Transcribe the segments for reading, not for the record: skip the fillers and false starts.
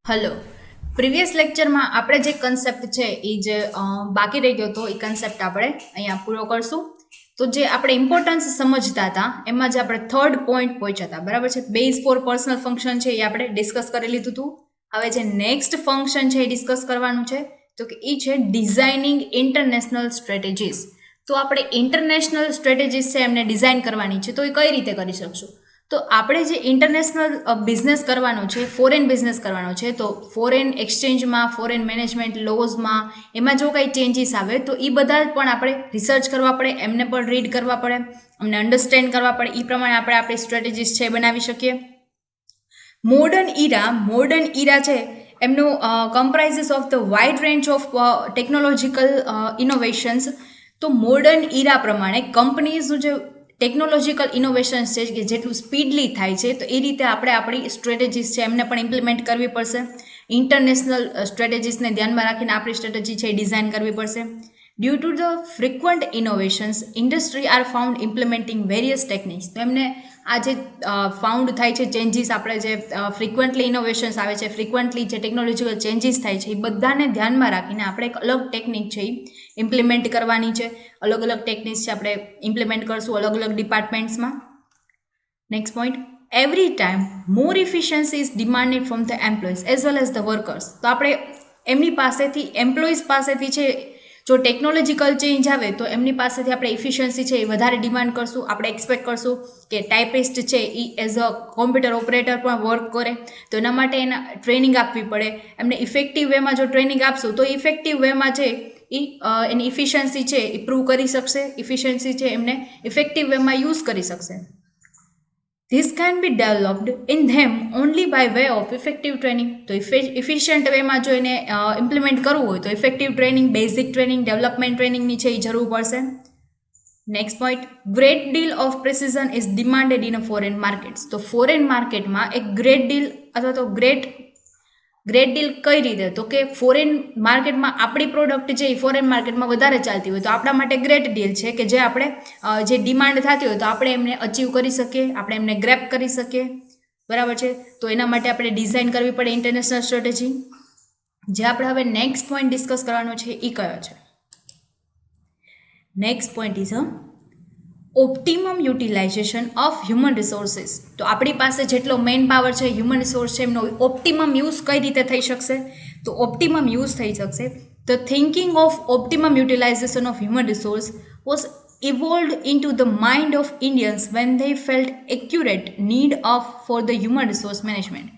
Hello. Previous લેક્ચરમાં આપણે જે કન્સેપ્ટ છે એ જે બાકી રહી ગયો હતો એ કન્સેપ્ટ આપણે અહીંયા પૂરો કરશું. તો જે આપણે ઇમ્પોર્ટન્સ સમજતા હતા એમાં જે આપણે થર્ડ પોઈન્ટ પહોંચ્યા હતા, બરાબર છે. બેઝ ફોર પર્સનલ ફંક્શન છે એ આપણે ડિસ્કસ કરી લીધું હતું. હવે જે નેક્સ્ટ ફંક્શન છે એ ડિસ્કસ કરવાનું છે તો કે એ છે ડિઝાઇનિંગ ઇન્ટરનેશનલ સ્ટ્રેટેજીસ. તો આપણે ઇન્ટરનેશનલ સ્ટ્રેટેજીસ છે એમને ડિઝાઇન કરવાની છે, તો એ કઈ રીતે કરી શકશું? તો આપણે જે ઇન્ટરનેશનલ બિઝનેસ કરવાનો છે, ફોરેન બિઝનેસ કરવાનો છે, તો ફોરેન એક્સચેન્જમાં, ફોરેન મેનેજમેન્ટ લોઝમાં એમાં જો કંઈ ચેન્જીસ આવે તો એ બધા પણ આપણે રિસર્ચ કરવા પડે, એમને પણ રીડ કરવા પડે, અમને અન્ડરસ્ટેન્ડ કરવા પડે. એ પ્રમાણે આપણે આપણી સ્ટ્રેટેજીસ છે બનાવી શકીએ. મોડર્ન ઈરા છે એમનું comprises of the wide range of technological innovations. તો મોડર્ન ઈરા પ્રમાણે કંપનીઝનું જે ટેકનોલોજીકલ ઇનોવેશન્સ છે કે જેટલું સ્પીડલી થાય છે, તો એ રીતે આપણે આપણી સ્ટ્રેટેજીસ છે એમને પણ ઇમ્પ્લિમેન્ટ કરવી પડશે. ઇન્ટરનેશનલ સ્ટ્રેટેજીસને ધ્યાનમાં રાખીને આપણી સ્ટ્રેટેજી છે એ ડિઝાઇન કરવી પડશે. Due to the frequent innovations industry are found implementing various techniques. તો એમને આ જે ફાઉન્ડ થાય છે ચેન્જીસ, આપણે જે ફ્રિક્વન્ટલી ઇનોવેશન્સ આવે છે, ફ્રિક્વન્ટલી જે ટેકનોલોજીકલ ચેન્જીસ થાય છે, એ બધાને ધ્યાનમાં રાખીને આપણે એક અલગ ટેકનિક છે એ ઇમ્પ્લિમેન્ટ કરવાની છે. અલગ અલગ ટેકનિક્સ છે આપણે ઇમ્પ્લિમેન્ટ કરશું અલગ અલગ ડિપાર્ટમેન્ટ્સમાં. Next point, every time more efficiency is demanded from the employees as well as the workers. તો આપણે એમની પાસેથી, એમ્પ્લોઈઝ પાસેથી છે, જો ટેકનોલોજીકલ ચેન્જ આવે તો એમની પાસેથી આપણે ઇફિશિયન્સી છે એ વધારે ડિમાન્ડ કરશું. આપણે એક્સપેક્ટ કરશું કે ટાઈપિસ્ટ છે એ એઝ અ કોમ્પ્યુટર ઓપરેટર પણ વર્ક કરે, તો એના માટે એને ટ્રેનિંગ આપવી પડે. એમને ઇફેક્ટિવ વેમાં જો ટ્રેનિંગ આપશું તો ઇફેક્ટિવ વેમાં છે એની ઇફિશિયન્સી છે એ પ્રૂવ કરી શકશે, ઇફિશિયન્સી છે એમને ઇફેક્ટિવ વેમાં યુઝ કરી શકશે. This can be developed in them only by way of effective training. તો ઇફિશિયન્ટ વેમાં જો એને ઇમ્પ્લિમેન્ટ કરવું હોય તો effective training, basic training, development ટ્રેનિંગની છે એ જરૂર પડશે. Next point, great deal of precision is demanded in a foreign markets. તો ફોરેન માર્કેટમાં એક ગ્રેટ ડીલ અથવા તો ગ્રેટ ડીલ કઈ રીતે? તો કે ફોરેન માર્કેટમાં આપણી પ્રોડક્ટ છે એ ફોરેન માર્કેટમાં વધારે ચાલતી હોય તો આપણા માટે ગ્રેટ ડીલ છે કે જે આપણે જે ડિમાન્ડ થતી હોય તો આપણે એમને અચીવ કરી શકીએ, આપણે એમને ગ્રેપ કરી શકીએ, બરાબર છે. તો એના માટે આપણે ડિઝાઇન કરવી પડે ઇન્ટરનેશનલ સ્ટ્રેટેજી. જે આપણે હવે નેક્સ્ટ પોઈન્ટ ડિસ્કસ કરવાનો છે એ કયો છે? Next point is optimum utilisation of human resources. તો આપણી પાસે જેટલો મેન પાવર છે, હ્યુમન રિસોર્સ છે, એમનો ઓપ્ટિમમ યુઝ કઈ રીતે થઈ શકશે? તો ઓપ્ટિમમ યુઝ થઈ શકશે. The thinking of optimum utilisation of human resource was evolved into the mind of Indians when they felt accurate need of for the human resource management.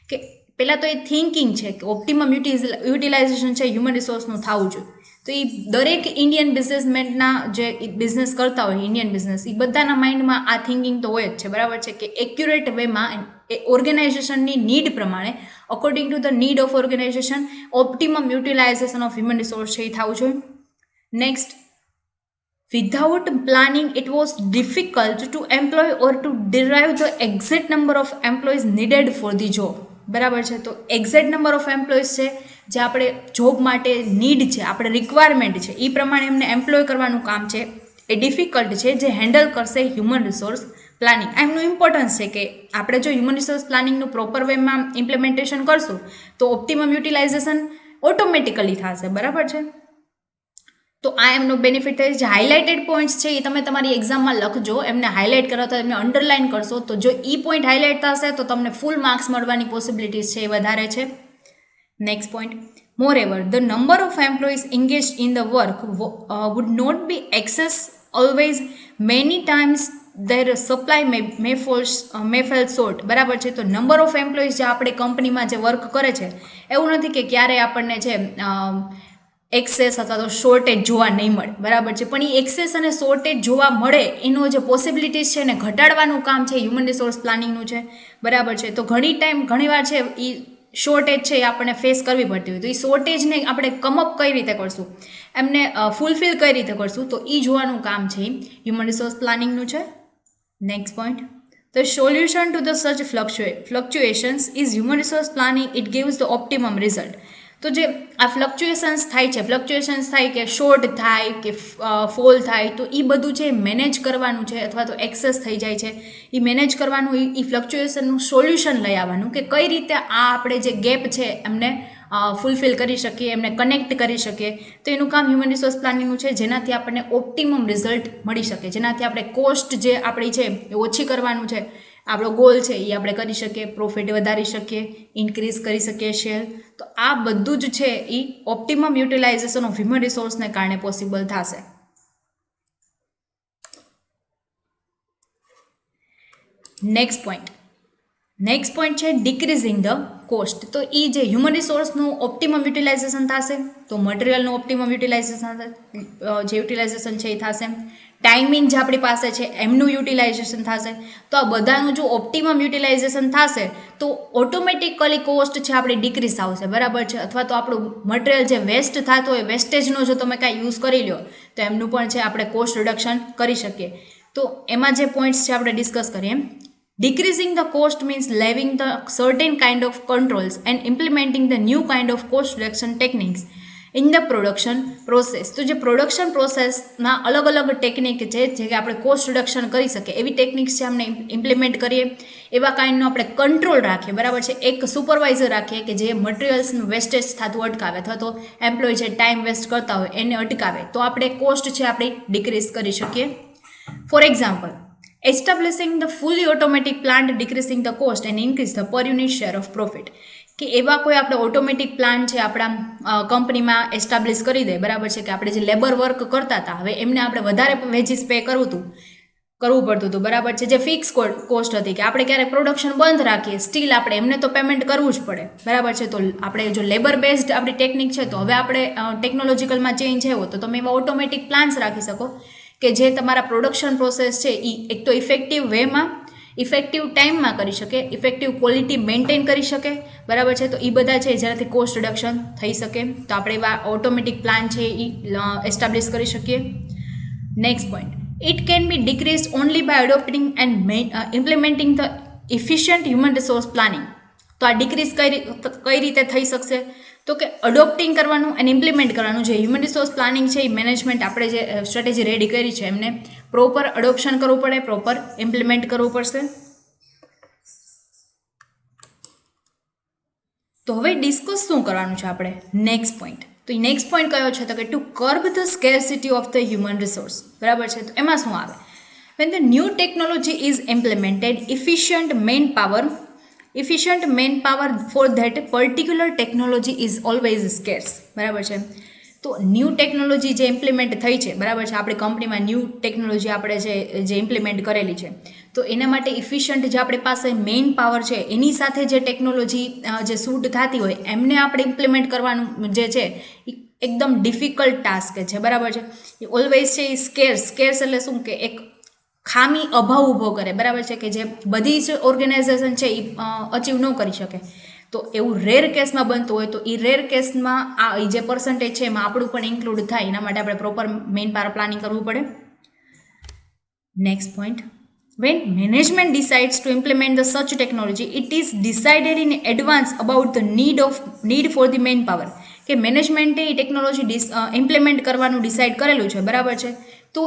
કે પહેલાં તો એ થિંકિંગ છે કે ઓપ્ટિમમ યુટિલાઇઝેશન છે human રિસોર્સનું થવું જોઈએ. તો એ દરેક ઇન્ડિયન બિઝનેસમેનના જે બિઝનેસ કરતા હોય ઇન્ડિયન બિઝનેસ, એ બધાના માઇન્ડમાં આ થિંકિંગ તો હોય જ છે, બરાબર છે. કે એક્યુરેટ વેમાં એ ઓર્ગેનાઇઝેશનની નીડ પ્રમાણે, according to the need of organisation, optimum utilisation of human resource છે એ થવું જોઈએ. Next, without planning it was difficult to employ or to derive the exact number of employees needed for the job. બરાબર છે. તો exact number of employees છે જે આપણે જોબ માટે નીડ છે, આપણે રિક્વાયરમેન્ટ છે, એ પ્રમાણે એમને એમ્પ્લોય કરવાનું કામ છે એ ડિફિકલ્ટ છે, જે હેન્ડલ કરશે હ્યુમન રિસોર્સ પ્લાનિંગ. એમનું ઇમ્પોર્ટન્સ છે કે આપણે જો હ્યુમન રિસોર્સ પ્લાનિંગનું પ્રોપર વેમાં ઇમ્પ્લિમેન્ટેશન કરશું તો ઓપ્ટિમમ યુટિલાઇઝેશન ઓટોમેટિકલી થશે, બરાબર છે. તો આ એમનો બેનિફિટ થાય છે. હાઇલાઇટેડ પોઈન્ટ્સ છે એ તમે તમારી એક્ઝામમાં લખજો, એમને હાઇલાઇટ કરો તો એમને અંડરલાઇન કરશો તો જો ઈ પોઈન્ટ હાઇલાઇટ થશે તો તમને ફૂલ માર્ક્સ મળવાની પોસિબિલિટીઝ છે એ વધારે છે. Next point, moreover the number of employees engage in the work would not be excess always, many times their supply may fail short. બરાબર છે. તો નંબર ઓફ એમ્પ્લોઈઝ જે આપણે કંપનીમાં જે વર્ક કરે છે એવું નથી કે ક્યારે આપણને છે એક્સેસ અથવા તો શોર્ટેજ જોવા નહીં મળે, બરાબર છે. પણ એ એક્સેસ અને શોર્ટેજ જોવા મળે એનો જે પોસિબિલિટીઝ છે એને ઘટાડવાનું કામ છે હ્યુમન રિસોર્સ પ્લાનિંગનું છે, બરાબર છે. તો ઘણીવાર છે એ શોર્ટેજ છે એ આપણને ફેસ કરવી પડતી હોય તો એ શોર્ટેજને આપણે કમઅપ કઈ રીતે કરશું, એમને ફૂલફિલ કઈ રીતે કરશું, તો એ જોવાનું કામ છે હ્યુમન રિસોર્સ પ્લાનિંગનું છે. Next point, the solution to the such fluctuations is human resource planning. It gives the optimum result. તો જે આ ફ્લક્ચ્યુએશન્સ થાય કે શોર્ટ થાય કે ફોલ થાય, તો એ બધું છે મેનેજ કરવાનું છે, અથવા તો એક્સેસ થઈ જાય છે એ મેનેજ કરવાનું, એ ફ્લક્ચ્યુએશનનું સોલ્યુશન લઈ આવવાનું કે કઈ રીતે આ આપણે જે ગેપ છે એમને ફૂલફિલ કરી શકીએ, એમને કનેક્ટ કરી શકીએ. તો એનું કામ હ્યુમન રિસોર્સ પ્લાનિંગનું છે, જેનાથી આપણને ઓપ્ટિમમ રિઝલ્ટ મળી શકે, જેનાથી આપણે કોસ્ટ જે આપણી છે એ ઓછી કરવાનું છે, આપણો ગોલ છે એ આપણે કરી શકીએ, પ્રોફિટ વધારી શકીએ, ઇન્ક્રીઝ કરી શકીએ શેર. તો આ બધું જ છે એ ઓપ્ટિમમ યુટિલાઇઝેશન ઓફ હ્યુમન રિસોર્સને કારણે પોસિબલ થશે. નેક્સ્ટ પોઈન્ટ છે ડિક્રીઝિંગ ધ કોસ્ટ. તો એ જે હ્યુમન રિસોર્સનું ઓપ્ટિમમ યુટિલાઇઝેશન થશે, તો મટીરિયલનું ઓપ્ટિમમ યુટિલાઇઝેશન જે યુટિલાઇઝેશન છે એ થશે, ટાઈમિંગ જે આપણી પાસે છે એમનું યુટિલાઇઝેશન થશે. તો આ બધાનું જો ઓપ્ટિમમ યુટિલાઇઝેશન થશે તો ઓટોમેટિકલી કોસ્ટ છે આપણી ડિક્રીઝ આવશે, બરાબર છે. અથવા તો આપણું મટીરિયલ જે વેસ્ટ થતું હોય, વેસ્ટેજનો જો તમે કાંઈ યુઝ કરી લો તો એમનું પણ છે આપણે કોસ્ટ રિડક્શન કરી શકીએ. તો એમાં જે પોઈન્ટ્સ છે આપણે ડિસ્કસ કરીએ. Decreasing the cost means leaving the certain kind of controls and implementing the new kind of cost reduction techniques in the production process. તો જે પ્રોડક્શન પ્રોસેસના અલગ અલગ ટેકનિક છે જે કે આપણે કોસ્ટ રિડક્શન કરી શકીએ એવી ટેકનિક્સ છે આપણે ઇમ્પ્લિમેન્ટ કરીએ, એવા કાઇન્ડનો આપણે કંટ્રોલ રાખીએ, બરાબર છે. એક સુપરવાઇઝર રાખીએ કે જે મટીરિયલ્સનું વેસ્ટેજ થતું અટકાવે, અથવા તો એમ્પ્લોય જે ટાઈમ વેસ્ટ કરતા હોય એને અટકાવે, તો આપણે કોસ્ટ છે આપણી ડિક્રીઝ કરી શકીએ. For example, establishing the fully automatic plant decreasing the cost and increase the per unit share of profit. કે એવા કોઈ આપણે ઓટોમેટિક પ્લાન છે આપણા કંપનીમાં એસ્ટાબ્લિશ કરી દે, બરાબર છે, કે આપણે જે લેબર વર્ક કરતા હતા હવે એમને આપણે વધારે વેજીસ પે કરવું પડતું હતું, બરાબર છે. જે ફિક્સ કોસ્ટ હતી કે આપણે ક્યારેક પ્રોડક્શન બંધ રાખીએ, સ્ટીલ આપણે એમને તો પેમેન્ટ કરવું જ પડે, બરાબર છે. તો આપણે જો લેબર બેઝડ આપણી ટેકનિક છે, તો હવે આપણે ટેકનોલોજીકલમાં ચેન્જ આવ્યો તો તમે એવા ઓટોમેટિક પ્લાન્સ રાખી શકો કે જે તમારા પ્રોડક્શન પ્રોસેસ છે એ એક તો ઇફેક્ટિવ વેમાં, ઇફેક્ટિવ ટાઈમમાં કરી શકે, ઇફેક્ટિવ ક્વોલિટી મેન્ટેન કરી શકે, બરાબર છે. તો એ બધા છે જેનાથી કોસ્ટ રિડક્શન થઈ શકે. તો આપણે એવા ઓટોમેટિક પ્લાન છે એ એસ્ટાબ્લિશ કરી શકીએ. Next point, it can be decrease only by adopting and implementing the efficient human resource planning. તો આ ડિક્રીઝ કઈ રીતે થઈ શકશે? તો કે અડોપ્ટિંગ કરવાનું અને ઇમ્પ્લિમેન્ટ કરવાનું, જે હ્યુમન રિસોર્સ પ્લાનિંગ છે એ મેનેજમેન્ટ આપણે જે સ્ટ્રેટેજી રેડી કરી છે એમને પ્રોપર અડોપ્શન કરવું પડે, પ્રોપર ઇમ્પ્લિમેન્ટ કરવું પડશે. તો હવે ડિસ્કસ શું કરવાનું છે આપણે? Next point. તો એ નેક્સ્ટ પોઈન્ટ કયો છે? તો કે to curb the scarcity of the human resource, બરાબર છે. તો એમાં શું આવે? when the new technology is implemented, efficient manpower for that particular technology is always scarce, બરાબર છે. તો ન્યૂ ટેકનોલોજી જે ઇમ્પ્લિમેન્ટ થઈ છે, બરાબર છે, આપણી કંપનીમાં ન્યૂ ટેકનોલોજી આપણે જે ઇમ્પ્લિમેન્ટ કરેલી છે, તો એના માટે ઇફિશિયન્ટ જે આપણી પાસે મેઇન પાવર છે એની સાથે જે ટેકનોલોજી જે સૂટ થતી હોય એમને આપણે ઇમ્પ્લિમેન્ટ કરવાનું જે છે એ એકદમ ડિફિકલ્ટ ટાસ્ક છે, બરાબર છે. એ ઓલવેઝ છે એ સ્કેર્સ એટલે શું કે એક ખામી અભાવ ઊભો કરે, બરાબર છે, કે જે બધી જ ઓર્ગેનાઇઝેશન છે એ અચીવ ન કરી શકે. તો એવું રેર કેસમાં બનતું હોય તો એ રેર કેસમાં આ જે પર્સન્ટેજ છે એમાં આપણું પણ ઇન્ક્લુડ થાય, એના માટે આપણે પ્રોપર મેઇન પાવર પ્લાનિંગ કરવું પડે. Next point, when management decides to implement the such technology, it is decided in advance about the need for the manpower. કે મેનેજમેન્ટે એ ટેકનોલોજી ઇમ્પ્લિમેન્ટ કરવાનું ડિસાઇડ કરેલું છે, બરાબર છે. તો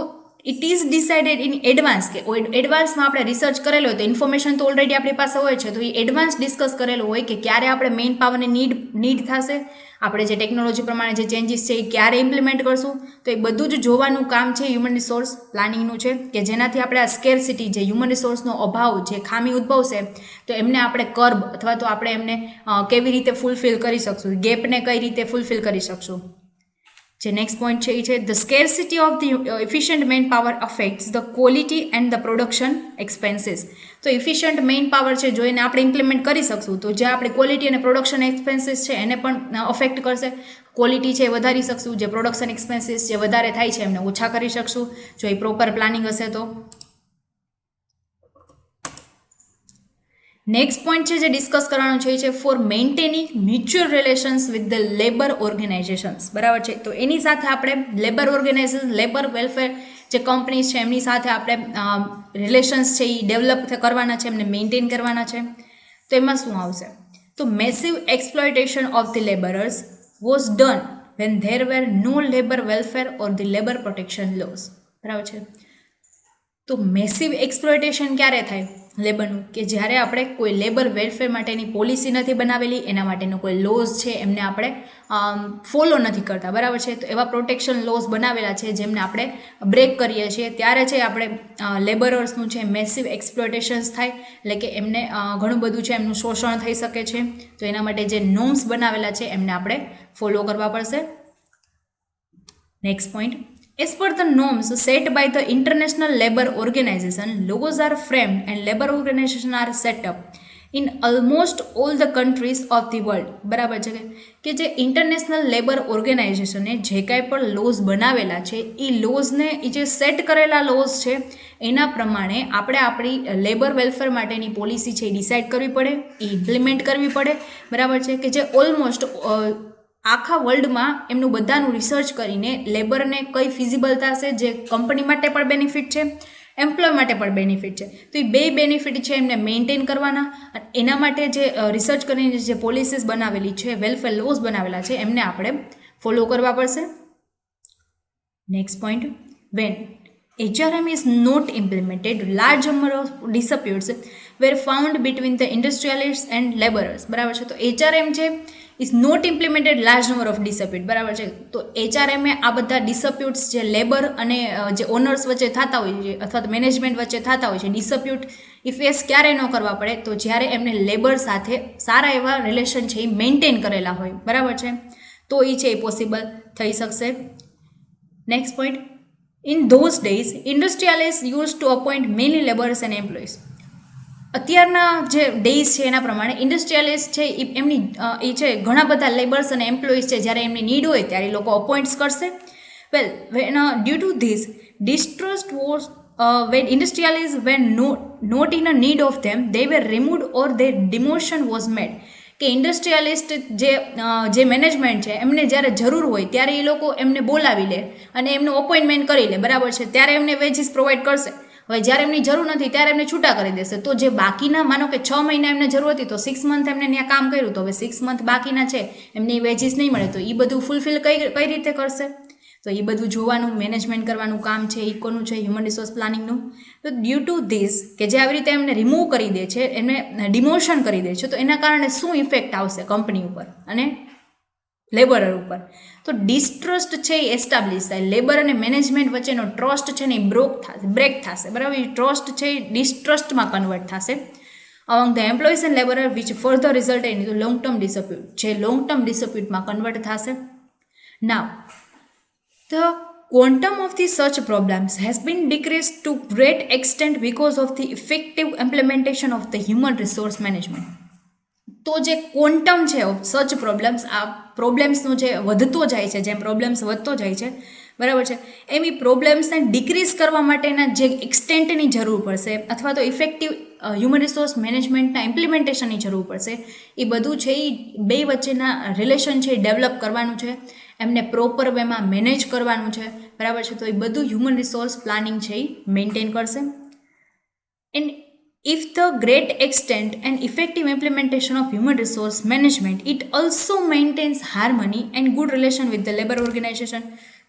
it is decided in advance, કે એડવાન્સમાં આપણે રિસર્ચ કરેલો હોય તો ઇન્ફોર્મેશન તો ઓલરેડી આપણી પાસે હોય છે, તો એ એડવાન્સ ડિસ્કસ કરેલું હોય કે ક્યારે આપણે મેઇન પાવરની નીડ થશે, આપણે જે ટેકનોલોજી પ્રમાણે જે ચેન્જીસ છે એ ક્યારે ઇમ્પ્લિમેન્ટ કરશું. તો એ બધું જ જોવાનું કામ છે હ્યુમન રિસોર્સ પ્લાનિંગનું છે, કે જેનાથી આપણે આ સ્કેરસિટી જે હ્યુમન રિસોર્સનો અભાવ જે ખામી ઉદ્ભવશે તો એમને આપણે કર્બ અથવા તો આપણે એમને કેવી રીતે ફૂલફિલ કરી શકશું, ગેપને કઈ રીતે ફૂલફિલ કરી શકશું. જે નેક્સ્ટ પોઈન્ટ છે એ છે the scarcity of the efficient man power affects the quality and the production expenses. તો ઇફિશિયન્ટ મેઇન પાવર છે જો એને આપણે ઇમ્પ્લિમેન્ટ કરી શકશું તો જે આપણે ક્વોલિટી અને પ્રોડક્શન એક્સપેન્સીસ છે એને પણ અફેક્ટ કરશે. ક્વોલિટી છે એ વધારી શકશું, જે પ્રોડક્શન એક્સપેન્સીસ જે વધારે થાય છે એમને ઓછા કરી શકશું જો એ પ્રોપર પ્લાનિંગ હશે તો. નેક્સ્ટ પોઈન્ટ છે જે ડિસ્કસ કરવાનું છે એ છે for maintaining mutual relations with the labour organisations, બરાબર છે. તો એની સાથે આપણે લેબર ઓર્ગેનાઇઝેશન, લેબર વેલફેર જે કંપનીઝ છે એમની સાથે આપણે રિલેશન્સ છે એ ડેવલપ કરવાના છે, એમને મેન્ટેન કરવાના છે. તો એમાં શું આવશે? તો massive exploitation of the labourers, was done when there were no labour welfare or the labour protection laws. બરાબર છે. તો મેસિવ એક્સપ્લોઇટેશન ક્યારે થાય લેબરનું? કે જ્યારે આપણે કોઈ લેબર વેલફેર માટેની પોલિસી નથી બનાવેલી, એના માટેનો કોઈ લોઝ છે એમને આપણે ફોલો નથી કરતા. બરાબર છે. તો એવા પ્રોટેક્શન લોઝ બનાવેલા છે જેમને આપણે બ્રેક કરીએ છીએ, ત્યારે છે આપણે લેબરર્સનું છે મેસિવ એક્સપ્લોઇટેશન્સ થાય, એટલે કે એમને ઘણું બધું છે એમનું શોષણ થઈ શકે છે. તો એના માટે જે નોર્મ્સ બનાવેલા છે એમને આપણે ફોલો કરવા પડશે. Next point. As per the norms set by the International Labour Organization, laws are framed and labour organizations are set up in almost all the countries of the world. બરાબર છે કે જે ઇન્ટરનેશનલ લેબર ઓર્ગેનાઇઝેશને જે કાંઈ પણ lose બનાવેલા છે એ લોઝને એ જે સેટ કરેલા લોઝ છે એના પ્રમાણે આપણે આપણી લેબર વેલફેર માટેની પોલિસી છે એ ડિસાઇડ કરવી પડે, એ ઇમ્પ્લિમેન્ટ કરવી પડે. બરાબર છે કે જે ઓલમોસ્ટ આખા વર્લ્ડમાં એમનું બધાનું રિસર્ચ કરીને લેબરને કઈ ફિઝિબલ થશે, જે કંપની માટે પણ બેનિફિટ છે, એમ્પ્લોય માટે પણ બેનિફિટ છે. તો એ બે બેનિફિટ છે એમને મેન્ટેન કરવાના. એના માટે જે રિસર્ચ કરીને જે પોલિસીસ બનાવેલી છે, વેલફેર લોઝ બનાવેલા છે, એમને આપણે ફોલો કરવા પડશે. Next point. When HRM is not implemented, large number of disputes were found between the industrialists and laborers. બરાબર છે. તો HRM છે is not implemented large number of dispute. બરાબર છે. તો HRM આ બધા ડિસ્પ્યુટ્સ જે લેબર અને જે ઓનર્સ વચ્ચે થતા હોય છે અથવા તો મેનેજમેન્ટ વચ્ચે થતા હોય છે, ડિસ્પ્યુટ એ ફેસ ક્યારે ન કરવા પડે? તો જ્યારે એમને લેબર સાથે સારા એવા રિલેશન છે એ મેન્ટેન કરેલા હોય. બરાબર છે. તો એ છે એ પોસિબલ થઈ શકશે. Next point. In those days, industrialists used to appoint many laborers and employees. અત્યારના જે ડેઝ છે એના પ્રમાણે ઇન્ડસ્ટ્રીયલિસ્ટ છે એમની એ છે ઘણા બધા લેબર્સ અને એમ્પ્લોઈઝ છે જ્યારે એમની નીડ હોય ત્યારે એ લોકો અપોઇન્ટ્સ કરશે. Well, due to this distrust was when industrialists were not in a need of them, they were removed or their demotion was made. કે ઇન્ડસ્ટ્રીયલિસ્ટ જે મેનેજમેન્ટ છે એમને જ્યારે જરૂર હોય ત્યારે એ લોકો એમને બોલાવી લે અને એમનું અપોઇન્ટમેન્ટ કરી લે. બરાબર છે. ત્યારે એમને વેજીસ પ્રોવાઈડ કરશે. હવે જ્યારે એમની જરૂર નથી ત્યારે એમને છૂટા કરી દેશે. તો જે બાકીના, માનો કે 6 મહિના એમને જરૂર હતી તો 6 મંથ એમને ત્યાં કામ કર્યું, તો હવે 6 મંથ બાકીના છે એમને વેજીસ નહીં મળે, તો એ બધું ફૂલફિલ કઈ રીતે કરશે? તો એ બધું જોવાનું, મેનેજમેન્ટ કરવાનું કામ છે એ કોનું છે? હ્યુમન રિસોર્સ પ્લાનિંગનું. તો ડ્યુ ટુ ધીસ કે જે આવી રીતે એમને રિમૂવ કરી દે છે, એમને ડિમોશન કરી દે છે, તો એના કારણે શું ઇફેક્ટ આવશે કંપની ઉપર અને લેબરર ઉપર? તો ડિસ્ટ્રસ્ટ છે એ એસ્ટાબ્લિશ થાય. લેબર અને મેનેજમેન્ટ વચ્ચેનો ટ્રસ્ટ છે ને એ બ્રેક થશે. બરાબર. એ ટ્રસ્ટ છે એ ડિસ્ટ્રસ્ટમાં કન્વર્ટ થશે. among the employees and laborer which further resulted in long term dispute, જે લોંગ ટર્મ ડિસ્પ્યુટમાં કન્વર્ટ થશે. Now, the quantum of the such problems has been decreased to great extent because of the effective implementation of the human resource management. તો જે quantum છે સચ problems, આ પ્રોબ્લેમ્સનો જે વધતો જાય છે, જેમ પ્રોબ્લેમ્સ વધતો જાય છે, બરાબર છે, એમ એ પ્રોબ્લેમ્સને ડિક્રીઝ કરવા માટેના જે એક્સટેન્ટની જરૂર પડશે અથવા તો ઇફેક્ટિવ હ્યુમન રિસોર્સ મેનેજમેન્ટના ઇમ્પ્લિમેન્ટેશનની જરૂર પડશે, એ બધું છે એ બે વચ્ચેના રિલેશન છે એ ડેવલપ કરવાનું છે, એમને પ્રોપર વેમાં મેનેજ કરવાનું છે. બરાબર છે. તો એ બધું હ્યુમન રિસોર્સ પ્લાનિંગ છે એ મેન્ટેન કરશે. And if the great extent and effective implementation of human resource management, it also maintains harmony and good relation with the labor organization.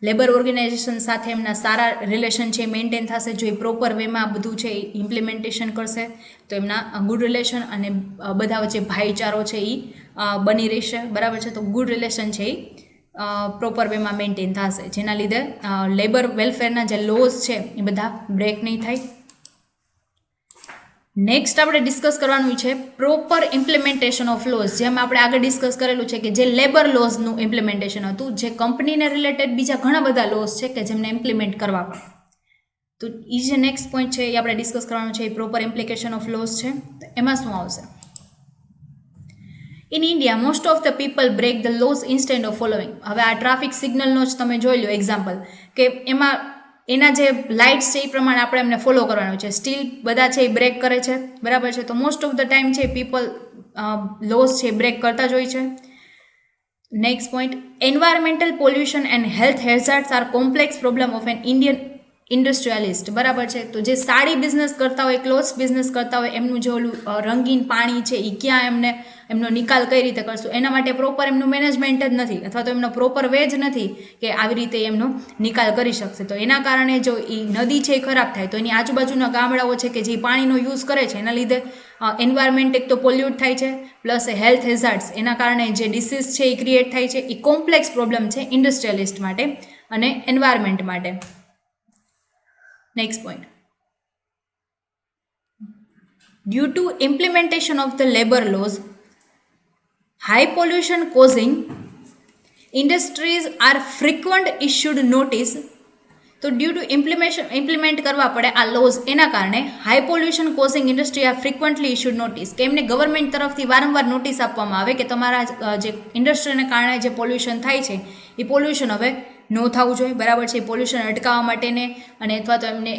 Labour organisation સાથે એમના સારા રિલેશન છે મેન્ટેન થશે. જો એ proper વેમાં બધું છે એ implementation કરશે તો એમના ગુડ રિલેશન અને બધા વચ્ચે ભાઈચારો છે એ બની રહેશે. બરાબર છે. તો ગુડ રિલેશન છે એ પ્રોપર વેમાં મેન્ટેન થશે, જેના લીધે લેબર વેલફેરના જે લોઝ છે એ બધા બ્રેક નહીં થાય. નેક્સ્ટ આપણે ડિસ્કસ કરવાનું છે પ્રોપર ઇમ્પ્લિમેન્ટેશન ઓફ લોઝ. જેમ આપણે આગળ ડિસ્કસ કરેલું છે કે જે લેબર લોઝનું ઇમ્પ્લિમેન્ટેશન હતું, જે કંપનીને રિલેટેડ બીજા ઘણા બધા લોઝ છે કે જેમને ઇમ્પ્લિમેન્ટ કરવા પડે. તો એ જે નેક્સ્ટ પોઈન્ટ છે એ આપણે ડિસ્કસ કરવાનું છે, એ પ્રોપર ઇમ્પ્લિકેશન ઓફ લોઝ છે. એમાં શું આવશે? In India most of the people break the laws instead of following. હવે આ ટ્રાફિક સિગ્નલનો જ તમે જોઈ લો એક્ઝામ્પલ, કે એમાં એના જે લાઇટ્સ છે એ પ્રમાણે આપણે એમને ફોલો કરવાનું છે. સ્ટીલ બધા છે એ બ્રેક કરે છે. બરાબર છે. તો મોસ્ટ ઓફ ધ ટાઈમ છે પીપલ લોઝ છે બ્રેક કરતા જ હોય છે. Next point. Environmental pollution and health hazards are complex problem of an Indian industrialist, બરાબર છે. તો જે સાડી બિઝનેસ કરતા હોય, ક્લોથ્સ બિઝનેસ કરતા હોય, એમનું જે ઓલું રંગીન પાણી છે એ ક્યાં એમનો નિકાલ કઈ રીતે કરશું, એના માટે પ્રોપર એમનું મેનેજમેન્ટ જ નથી, અથવા તો એમનો પ્રોપર વે જ નથી કે આવી રીતે એમનો નિકાલ કરી શકશે. તો એના કારણે જો એ નદી છે એ ખરાબ થાય તો એની આજુબાજુના ગામડાઓ છે કે જે પાણીનો યુઝ કરે છે એના લીધે એન્વાયરમેન્ટ એક તો પોલ્યુટ થાય છે, પ્લસ હેલ્થ હેઝાર્ડ્સ, એના કારણે જે ડિસીઝ છે એ ક્રિએટ થાય છે. એ કોમ્પ્લેક્સ પ્રોબ્લેમ છે ઇન્ડસ્ટ્રીયલિસ્ટ માટે અને એન્વાયરમેન્ટ માટે. Next point. Due to implementation of the labor laws, high pollution causing industries are frequent issued notice. તો ડ્યુ ટુ ઇમ્પ્લિમેન્ટ કરવા પડે આ લોઝ, એના કારણે high pollution causing industry are frequently issued notice, કે એમને ગવર્મેન્ટ તરફથી વારંવાર નોટિસ આપવામાં આવે કે તમારા જે ઇન્ડસ્ટ્રીને કારણે જે પોલ્યુશન થાય છે એ પોલ્યુશન હવે ન થવું જોઈએ, બરાબર છે. પોલ્યુશન અટકાવવા માટેને અને અથવા તો એમને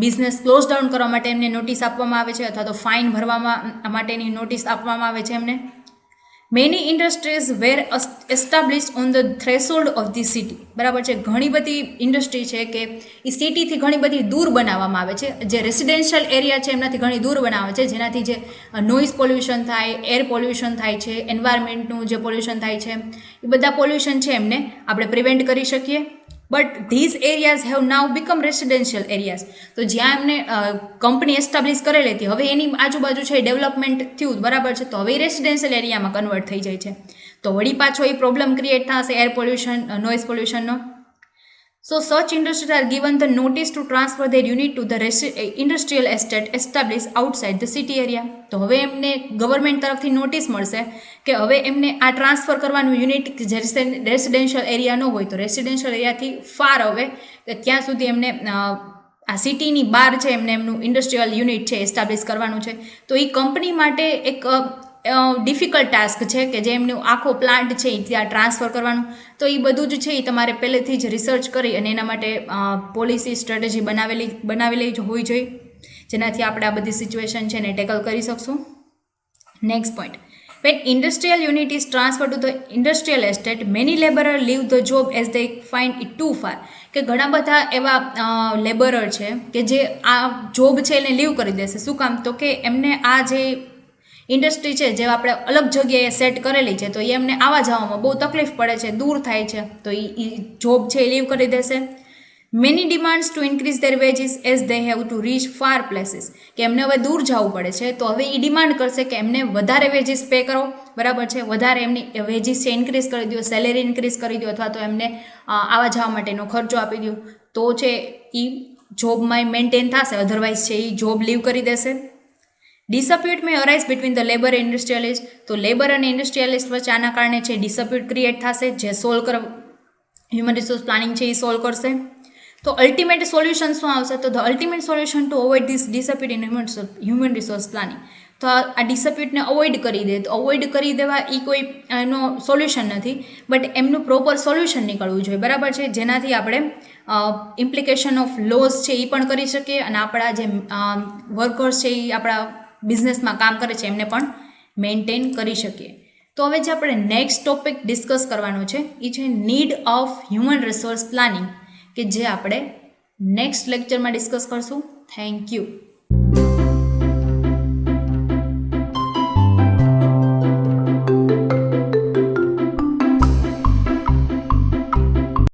બિઝનેસ ક્લોઝ ડાઉન કરવા માટે એમને નોટિસ આપવામાં આવે છે, અથવા તો ફાઇન ભરવામાં માટેની નોટિસ આપવામાં આવે છે એમને. Many industries were established on the threshold of the city, બરાબર છે. ઘણી બધી ઇન્ડસ્ટ્રી છે કે એ સિટીથી ઘણી બધી દૂર બનાવવામાં આવે છે, જે રેસિડેન્શિયલ એરિયા છે એમનાથી ઘણી દૂર બનાવે છે, જેનાથી જે નોઇઝ પોલ્યુશન થાય, એર પોલ્યુશન થાય છે, એન્વાયરમેન્ટનું જે પોલ્યુશન થાય છે, એ બધા પોલ્યુશન છે એમને આપણે પ્રિવેન્ટ કરી શકીએ. But these areas have now become residential areas, તો જ્યાં એમને કંપની એસ્ટાબ્લિશ કરેલી હતી હવે એની આજુબાજુ છે ડેવલપમેન્ટ થયું, બરાબર છે, તો હવે રેસિડેન્શિયલ એરિયામાં કન્વર્ટ થઈ જાય છે, તો વળી પાછો એ પ્રોબ્લેમ ક્રિએટ થશે એર પોલ્યુશન, નોઇઝ પોલ્યુશનનો. So such industries are given the notice to transfer their unit to the industrial estate establish outside the city area. તો હવે એમને ગવર્મેન્ટ તરફથી નોટિસ મળશે કે હવે એમને આ ટ્રાન્સફર કરવાનું યુનિટ જે રેસિડેન્શિયલ એરિયા ન હોય તો રેસિડેન્શિયલ એરિયાથી ફાર હવે ત્યાં સુધી એમને આ સિટીની બહાર છે એમને એમનું ઇન્ડસ્ટ્રીયલ યુનિટ છે એસ્ટાબ્લિશ કરવાનું છે. તો એ કંપની માટે એક ડિફિકલ્ટ ટાસ્ક છે કે જે એમનું આખો પ્લાન્ટ છે એ ત્યાં ટ્રાન્સફર કરવાનું. તો એ બધું જ છે એ તમારે પહેલેથી જ રિસર્ચ કરી અને એના માટે પોલિસી સ્ટ્રેટેજી બનાવેલી જ હોવી જોઈએ, જેનાથી આપણે આ બધી સિચ્યુએશન છે એને ટેકલ કરી શકશું. Next point. When industrial unit is transferred to the industrial estate, many laborers leave the job as they find it too far. કે ઘણા બધા એવા લેબરર છે કે જે આ જોબ છે એને લીવ કરી દેશે. શું કામ? તો કે એમને આ જે ઇન્ડસ્ટ્રી છે જે આપણે અલગ જગ્યાએ સેટ કરેલી છે તો એ એમને આવવા જવામાં બહુ તકલીફ પડે છે, દૂર થાય છે, તો એ જોબ છે એ લીવ કરી દેશે. Many demands two increase there veggies as they have to reach far places, કે એમને હવે દૂર જવું પડે છે તો હવે એ ડિમાન્ડ કરશે કે એમને વધારે વેજીસ પે કરો, બરાબર છે, વધારે એમની વેજીસ છે ઇન્ક્રીઝ કરી દો, સેલેરી ઇન્ક્રીઝ કરી દો, અથવા તો એમને આવવા જવા માટેનો ખર્ચો આપી દો, તો છે એ જોબમાં મેન્ટેન થશે, અધરવાઇઝ છે એ જોબ લીવ કરી દેશે. Dispute may arise between the labour and industrialist, તો લેબર અને ઇન્ડસ્ટ્રીયલિસ્ટ વચ્ચે આના કારણે છે ડિસપ્યુટ ક્રિએટ થશે, જે સોલ્વ હ્યુમન રિસોર્સ પ્લાનિંગ છે એ સોલ્વ કરશે. તો અલ્ટિમેટ સોલ્યુશન શું આવશે? તો the ultimate solution to avoid this dispute in human resource planning. તો આ ડિસપ્યુટને અવોઇડ કરી દે, તો અવોઇડ કરી દેવા એ કોઈ એનો સોલ્યુશન નથી, બટ એમનું પ્રોપર સોલ્યુશન નીકળવું જોઈએ, બરાબર છે, જેનાથી આપણે ઇમ્પ્લિકેશન ઓફ લોસ છે એ પણ કરી શકીએ અને આપણા જે વર્કર્સ છે એ આપણા બિઝનેસમાં કામ કરે છે એમને પણ મેન્ટેન કરી શકીએ. તો હવે જે આપણે નેક્સ્ટ ટોપિક ડિસ્કસ કરવાનો છે એ છે need of human resource planning, કે જે આપણે નેક્સ્ટ લેક્ચરમાં ડિસ્કસ કરશું. Thank you.